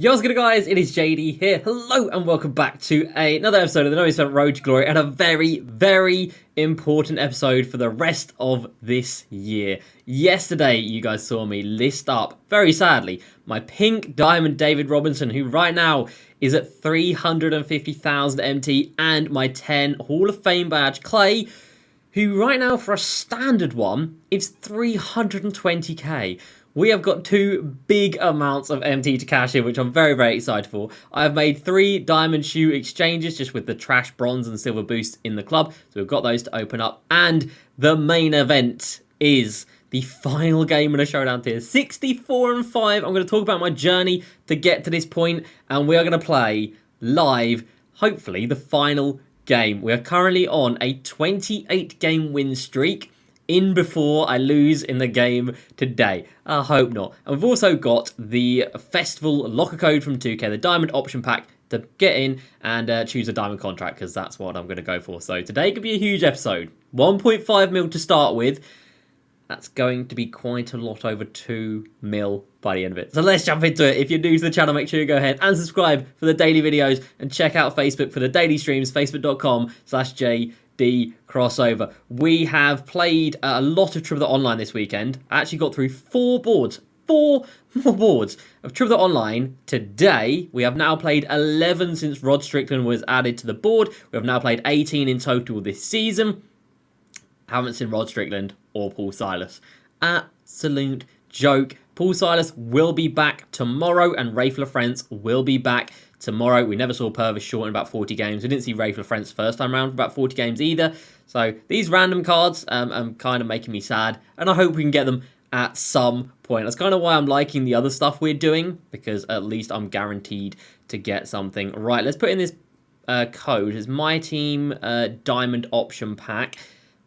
Yo, what's good guys, it is JD here. Hello and welcome back to another episode of the No Spent Road to Glory, and a very important episode for the rest of this year. Yesterday, you guys saw me list up, very sadly, my pink diamond David Robinson, who right now is at 350,000 MT, and my 10 Hall of Fame badge Klay, who right now for a standard one, is 320k. We have got two big amounts of MT to cash in, which I'm very excited for. I have made 3 diamond shoe exchanges just with the trash bronze and silver boosts in the club. So we've got those to open up. And the main event is the final game in a showdown tier. 64 and 5. I'm going to talk about my journey to get to this point. And we are going to play live, hopefully, the final game. We are currently on a 28 game win streak. In before I lose in the game today. I hope not. And we've also got the festival locker code from 2K, the diamond option pack to get in and choose a diamond contract, because that's what I'm going to go for. So today could be a huge episode. 1.5 mil to start with. That's going to be quite a lot over 2 mil by the end of it. So let's jump into it. If you're new to the channel, make sure you go ahead and subscribe for the daily videos, and check out Facebook for the daily streams, facebook.com/JDCrossover. We have played a lot of Triple Online this weekend. I actually got through 4 boards. 4 more boards of Triple Online today. We have now played 11 since Rod Strickland was added to the board. We have now played 18 in total this season. Haven't seen Rod Strickland or Paul Silas. Absolute joke. Paul Silas will be back tomorrow, and Rafe LaFrance will be back tomorrow. We never saw Purvis short in about 40 games. We didn't see Rafe LaFrance first time around for about 40 games either. So these random cards are kind of making me sad, and I hope we can get them at some point. That's kind of why I'm liking the other stuff we're doing, because at least I'm guaranteed to get something. Right, let's put in this code. It's Myteam diamond option pack.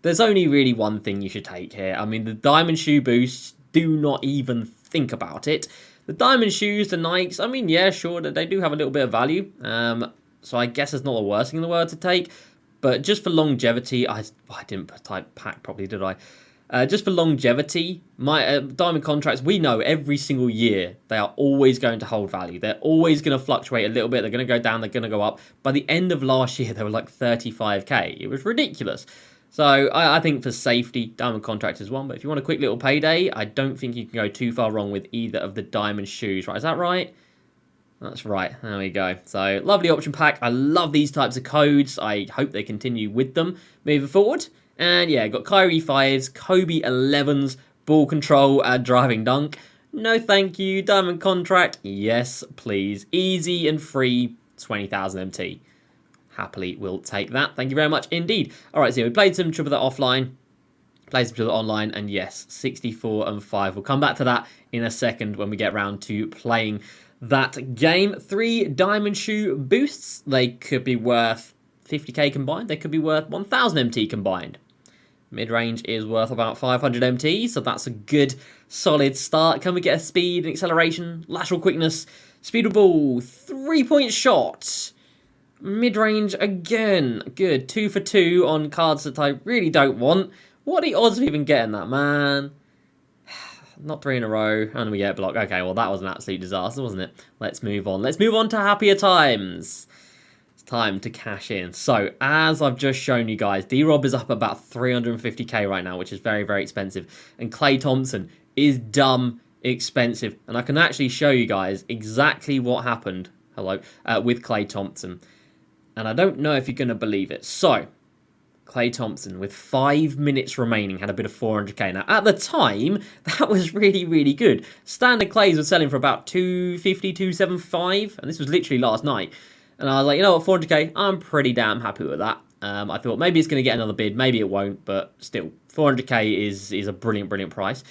There's only really one thing you should take here. I mean, the diamond shoe boosts, do not even think about it. The diamond shoes, the Nikes, I mean, yeah, sure, they do have a little bit of value. So I guess it's not the worst thing in the world to take. But just for longevity, I didn't type pack properly, did I? Just for longevity, my diamond contracts, we know every single year they are always going to hold value. They're always going to fluctuate a little bit. They're going to go down, they're going to go up. By the end of last year, they were like 35k. It was ridiculous. So I think for safety, diamond contract is one. But if you want a quick little payday, I don't think you can go too far wrong with either of the diamond shoes. Right, is that right? That's right. There we go. So lovely option pack. I love these types of codes. I hope they continue with them moving forward. And yeah, got Kyrie 5s, Kobe 11s, ball control, and driving dunk. No thank you. Diamond contract, yes please. Easy and free, 20,000 MT. Happily will take that. Thank you very much indeed. Alright, so we played some Triple offline. Played some Triple online. And yes, 64 and 5. We'll come back to that in a second when we get around to playing that game. 3 diamond shoe boosts. They could be worth 50k combined. They could be worth 1000 MT combined. Mid-range is worth about 500 MT. So that's a good, solid start. Can we get a speed and acceleration? Lateral quickness. Speed of ball. 3-point shot. Mid-range again. Good. 2 for 2 on cards that I really don't want. What are the odds of even getting that, man? Not 3 in a row. And we get blocked. Okay, well, that was an absolute disaster, wasn't it? Let's move on. Let's move on to happier times. It's time to cash in. So, as I've just shown you guys, D-Rob is up about 350k right now, which is very expensive. And Klay Thompson is dumb expensive. And I can actually show you guys exactly what happened, with Klay Thompson. And I don't know if you're going to believe it. So, Klay Thompson, with 5 minutes remaining, had a bid of 400k. Now, at the time, that was really good. Standard Clays were selling for about 250, 275. And this was literally last night. And I was like, you know what, 400k, I'm pretty damn happy with that. I thought maybe it's going to get another bid. Maybe it won't. But still, 400k is a brilliant price.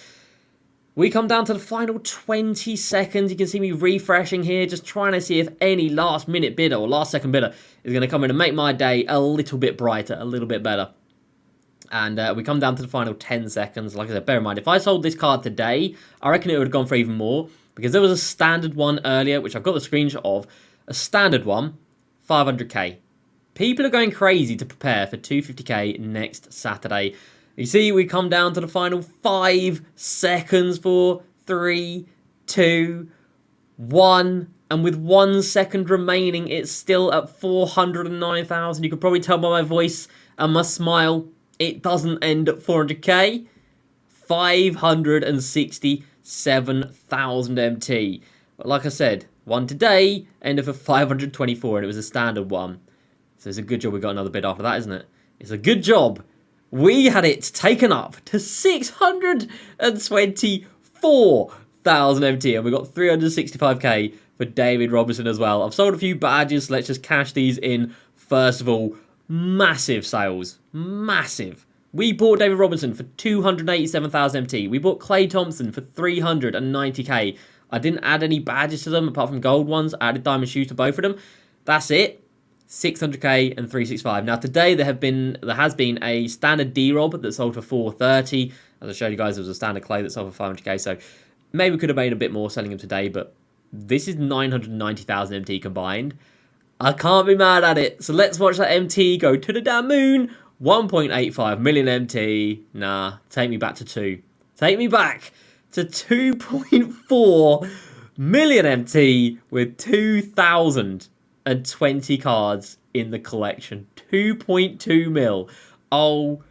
We come down to the final 20 seconds. You can see me refreshing here, just trying to see if any last-minute bidder or last-second bidder is going to come in and make my day a little bit brighter, a little bit better. And we come down to the final 10 seconds. Like I said, bear in mind, if I sold this card today, I reckon it would have gone for even more, because there was a standard one earlier, which I've got the screenshot of. A standard one, 500k. People are going crazy to prepare for 250k next Saturday. You see, we come down to the final 5 seconds for 3, 2, 1, And with 1 second remaining, it's still at 409,000. You can probably tell by my voice and my smile, it doesn't end at 400k. 567,000 MT. But like I said, one today ended for 524, and it was a standard one. So it's a good job we got another bid after that, isn't it? It's a good job. We had it taken up to 624,000 MT, and we got 365k for David Robinson as well. I've sold a few badges, so let's just cash these in first of all. Massive sales. Massive. We bought David Robinson for 287,000 MT. We bought Klay Thompson for 390k. I didn't add any badges to them apart from gold ones. I added diamond shoes to both of them. That's it. 600k and 365. Now today there has been a standard D-Rob that sold for 430. As I showed you guys, there was a standard Klay that sold for 500k. So maybe we could have made a bit more selling them today, but this is 990,000 MT combined. I can't be mad at it. So let's watch that MT go to the damn moon. 1.85 million MT. Nah, take me back to 2. Take me back to 2.4 million MT with 2,020 cards in the collection. 2.2 mil. Oh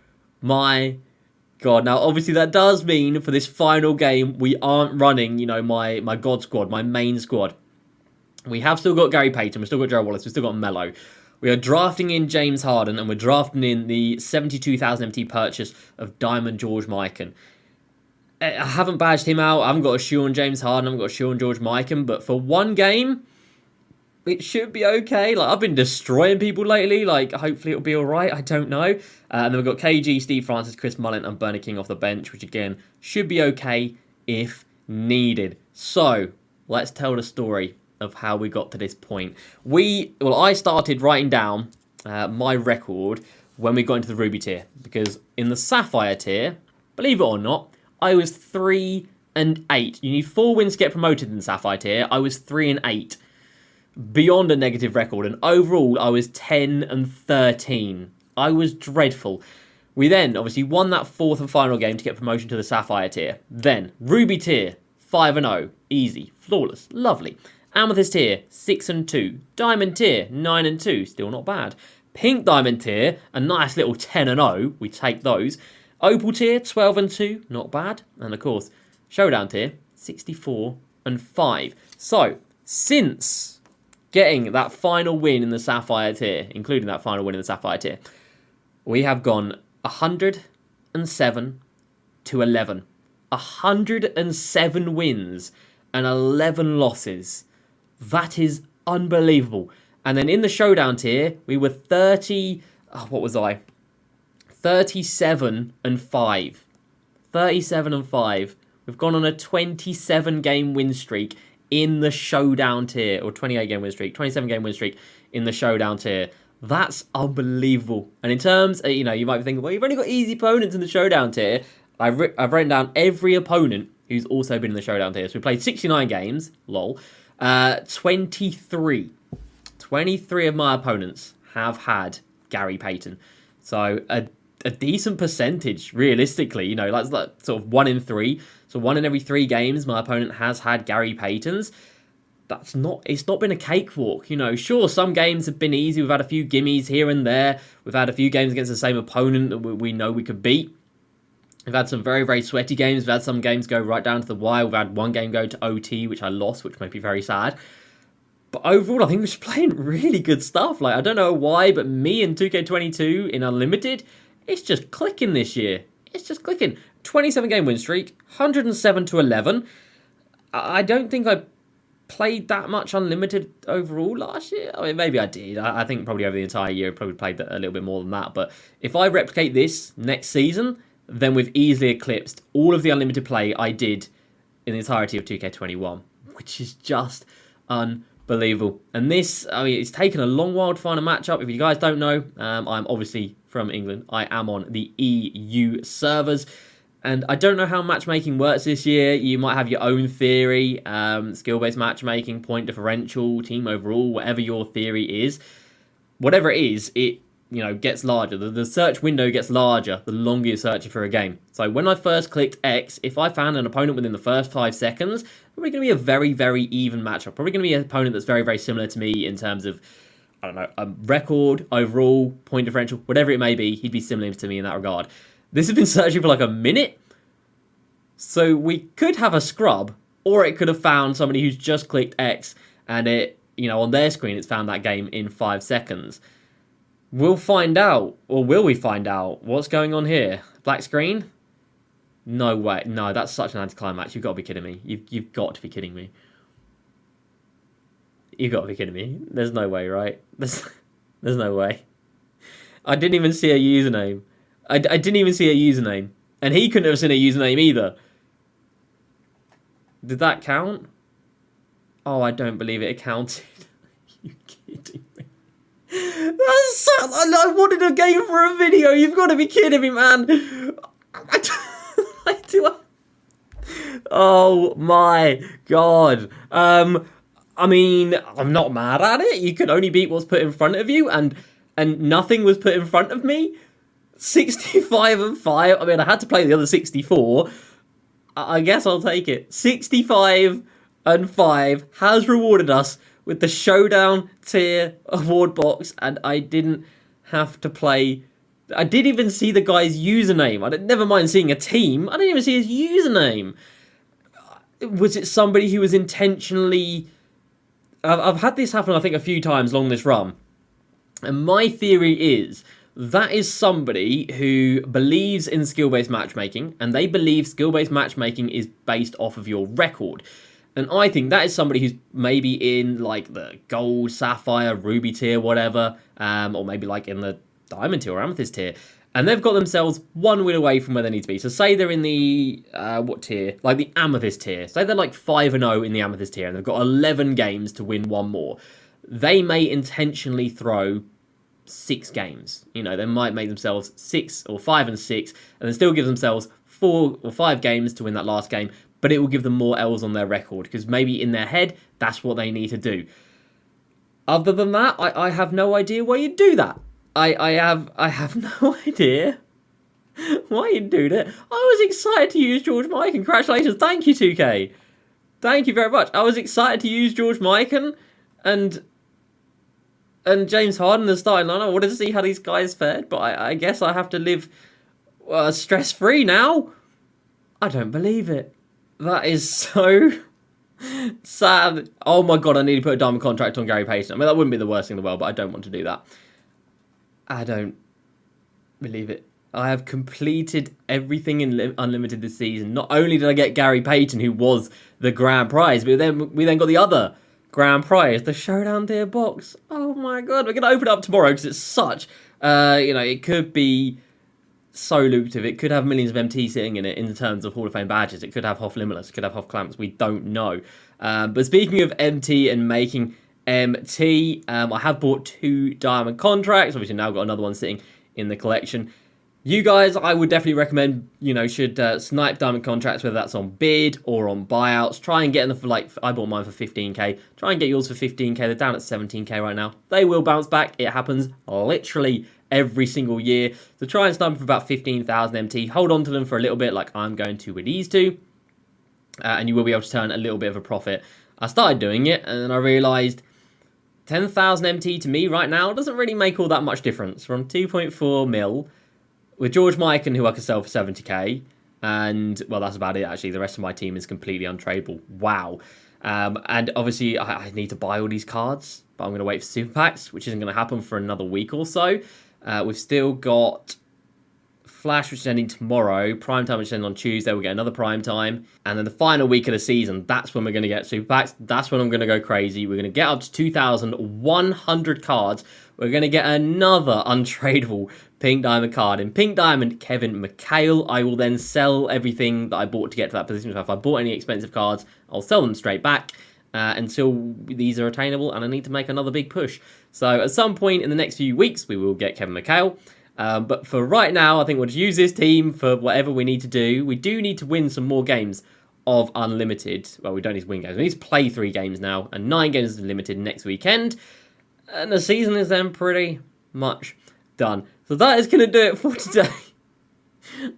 my God. Now, obviously, that does mean for this final game, we aren't running, you know, my God squad, my main squad. We have still got Gary Payton. We've still got Joe Wallace. We've still got Melo. We are drafting in James Harden, and we're drafting in the 72,000 MT purchase of Diamond George Mikan. I haven't badged him out. I haven't got a shoe on James Harden. I haven't got a shoe on George Mikan. But for one game, it should be okay. Like, I've been destroying people lately. Like, hopefully it'll be all right. I don't know. And then we've got KG, Steve Francis, Chris Mullin, and Burner King off the bench, which, again, should be okay if needed. So, let's tell the story of how we got to this point. I started writing down my record when we got into the Ruby tier, because in the Sapphire tier, believe it or not, I was 3 and 8. You need 4 wins to get promoted in the Sapphire tier. I was 3 and 8, beyond a negative record, and overall I was 10 and 13. I was dreadful. We then obviously won that 4th and final game to get promotion to the Sapphire tier. Then Ruby tier, 5 and 0, easy, flawless, lovely. Amethyst tier, 6 and 2. Diamond tier, 9 and 2. Still not bad. Pink Diamond tier, a nice little 10 and 0. We take those. Opal tier, 12 and 2. Not bad. And of course, Showdown tier, 64 and 5. So, since getting that final win in the Sapphire tier, including that final win in the Sapphire tier, we have gone 107 to 11. 107 wins and 11 losses. That is unbelievable. And then in the Showdown tier, we were 37 and 5. 37 and 5. We've gone on a 27 game win streak in the Showdown tier, or 28 game win streak, 27 game win streak in the Showdown tier. That's unbelievable. And in terms, you know, you might be thinking, well, you've only got easy opponents in the Showdown tier. I've written down every opponent who's also been in the Showdown tier. So we played 69 games, lol. 23 of my opponents have had Gary Payton. So a decent percentage, realistically. You know, that's like sort of 1 in 3. So 1 in every 3 games, my opponent has had Gary Paytons. It's not been a cakewalk. You know, sure, some games have been easy. We've had a few gimmies here and there. We've had a few games against the same opponent that we know we could beat. We've had some very, very sweaty games. We've had some games go right down to the wire. We've had one game go to OT, which I lost, which made me very sad. But overall, I think we're just playing really good stuff. Like, I don't know why, but me and 2K22 in Unlimited, it's just clicking this year. It's just clicking. 27 game win streak, 107 to 11. I don't think I played that much Unlimited overall last year. I mean, maybe I did. I think probably over the entire year, I probably played a little bit more than that. But if I replicate this next season, then we've easily eclipsed all of the Unlimited play I did in the entirety of 2K21, which is just unbelievable. And this, I mean, it's taken a long while to find a matchup. If you guys don't know, I'm obviously from England. I am on the EU servers. And I don't know how matchmaking works this year. You might have your own theory, skill-based matchmaking, point differential, team overall, whatever your theory is. Whatever it is, gets larger. The search window gets larger the longer you're searching for a game. So when I first clicked X, if I found an opponent within the first 5 seconds, probably going to be a very, very even matchup. Probably going to be an opponent that's very, very similar to me in terms of, I don't know, a record, overall, point differential, whatever it may be. He'd be similar to me in that regard. This has been searching for like a minute. So we could have a scrub, or it could have found somebody who's just clicked X and it, on their screen, it's found that game in 5 seconds. We'll find out, or will we find out, what's going on here? Black screen? No way. No, that's such an anticlimax. You've got to be kidding me. You've got to be kidding me. You've got to be kidding me. There's no way, right? There's no way. I didn't even see a username. I didn't even see a username. And he couldn't have seen a username either. Did that count? Oh, I don't believe it counted. Are you kidding me? I wanted a game for a video. You've got to be kidding me, man. Oh my god. I mean, I'm not mad at it. You can only beat what's put in front of you, and nothing was put in front of me. 65 and 5. I mean, I had to play the other 64. I guess I'll take it. 65 and 5 has rewarded us with the Showdown tier award box, and I didn't have to play. I didn't even see the guy's username. Never mind seeing a team. I didn't even see his username. Was it somebody who was intentionally... I've had this happen, I think, a few times along this run. And my theory is that is somebody who believes in skill-based matchmaking, and they believe skill-based matchmaking is based off of your record. And I think that is somebody who's maybe in like the gold, sapphire, ruby tier, whatever, or maybe like in the diamond tier or amethyst tier, and they've got themselves one win away from where they need to be. So say they're in the, what tier? Like the amethyst tier. Say they're like 5-0 in the amethyst tier, and they've got 11 games to win one more. They may intentionally throw 6 games. They might make themselves 6 or 5 and 6, and then still give themselves 4 or 5 games to win that last game, but it will give them more L's on their record, because maybe in their head, that's what they need to do. Other than that, I have no idea why you'd do that. I have no idea why you'd do that. I was excited to use George Mikan. Congratulations. Thank you, 2K. Thank you very much. I was excited to use George Mikan and James Harden in the starting line. I wanted to see how these guys fared, but I guess I have to live stress-free now. I don't believe it. That is so sad. Oh my god, I need to put a diamond contract on Gary Payton. I mean, that wouldn't be the worst thing in the world, but I don't want to do that. I don't believe it. I have completed everything in Unlimited this season. Not only did I get Gary Payton, who was the grand prize, but we then got the other grand prize, the Showdown tier box. Oh my god, we're going to open it up tomorrow because it's such, it could be so lucrative. It could have millions of MT sitting in it in terms of Hall of Fame badges. It could have Hoff Limitless, it could have Hoff Clamps. We don't know. But speaking of MT and making MT, I have bought 2 diamond contracts. Obviously now I've got another one sitting in the collection. You guys, I would definitely recommend, should snipe diamond contracts, whether that's on bid or on buyouts. Try and get them for, I bought mine for 15k. Try and get yours for 15k. They're down at 17k right now. They will bounce back. It happens literally every single year. So try and snipe them for about 15,000 MT. Hold on to them for a little bit, like I'm going to with these 2. And you will be able to turn a little bit of a profit. I started doing it, and then I realised 10,000 MT to me right now doesn't really make all that much difference. We're on 2.4 mil. With George Mikan, who I can sell for 70k, and, well, that's about it, actually. The rest of my team is completely untradeable. Wow. And, obviously, I need to buy all these cards, but I'm going to wait for Super Packs, which isn't going to happen for another week or so. We've still got Flash, which is ending tomorrow. Prime Time, which is ending on Tuesday. We'll get another Prime Time. And then the final week of the season, that's when we're going to get Super Packs. That's when I'm going to go crazy. We're going to get up to 2,100 cards. We're going to get another untradeable Pink Diamond card. In Pink Diamond, Kevin McHale. I will then sell everything that I bought to get to that position. So if I bought any expensive cards, I'll sell them straight back until these are attainable, and I need to make another big push. So at some point in the next few weeks, we will get Kevin McHale. But for right now, I think we'll just use this team for whatever we need to do. We do need to win some more games of Unlimited. Well, we don't need to win games. We need to play 3 games now, and 9 games of Unlimited next weekend. And the season is then pretty much Done. So that is going to do it for today.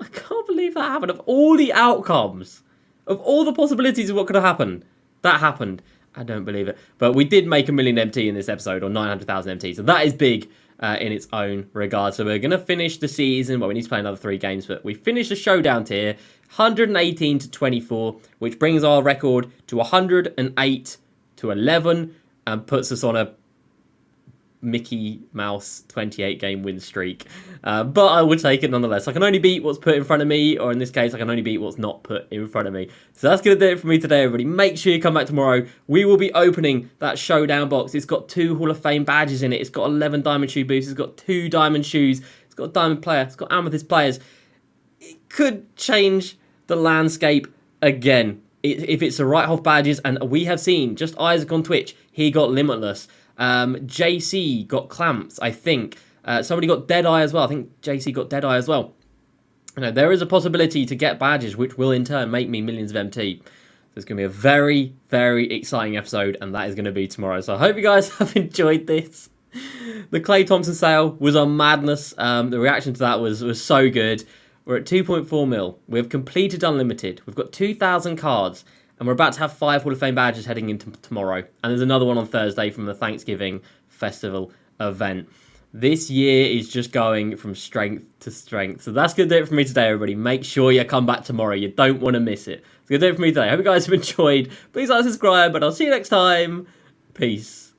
I can't believe that happened. Of all the outcomes, of all the possibilities of what could have happened, that happened. I don't believe it. But we did make 1 million MT in this episode, or 900,000 MT. So that is big in its own regard. So we're going to finish the season. Well, we need to play another 3 games, but we finished the showdown tier 118 to 24, which brings our record to 108 to 11 and puts us on a Mickey Mouse 28 game win streak. But I would take it nonetheless. I can only beat what's put in front of me, or in this case, I can only beat what's not put in front of me. So that's going to do it for me today, everybody. Make sure you come back tomorrow. We will be opening that showdown box. It's got 2 Hall of Fame badges in it. It's got 11 diamond shoe boosts. It's got 2 diamond shoes. It's got a diamond player. It's got amethyst players. It could change the landscape again if it's the right Hoff badges. And we have seen, just Isaac on Twitch, he got Limitless. JC got Clamps, I think. Somebody got Deadeye as well. I think JC got Deadeye as well. You know, there is a possibility to get badges, which will in turn make me millions of MT. So it's going to be a very, very exciting episode, and that is going to be tomorrow. So I hope you guys have enjoyed this. The Klay Thompson sale was on madness. The reaction to that was so good. We're at 2.4 mil. We have completed Unlimited. We've got 2,000 cards. And we're about to have 5 Hall of Fame badges heading into tomorrow. And there's another one on Thursday from the Thanksgiving Festival event. This year is just going from strength to strength. So that's going to do it for me today, everybody. Make sure you come back tomorrow. You don't want to miss it. It's going to do it for me today. I hope you guys have enjoyed. Please like, subscribe, and I'll see you next time. Peace.